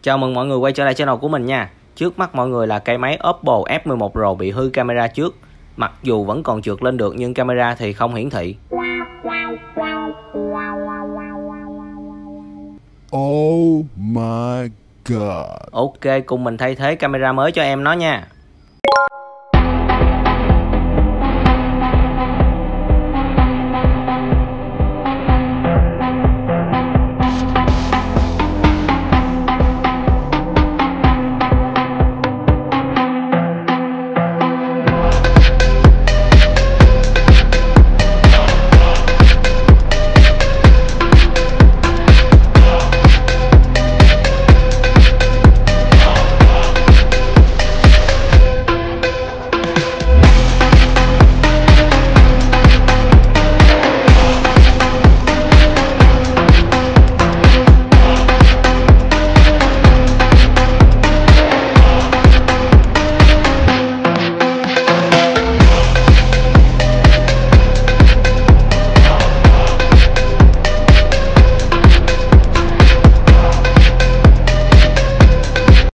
Chào mừng mọi người quay trở lại channel của mình nha. Trước mắt mọi người là cây máy Oppo F11 Pro bị hư camera trước. Mặc dù vẫn còn trượt lên được nhưng camera thì không hiển thị. Oh my god. Ok, cùng mình thay thế camera mới cho em nó nha.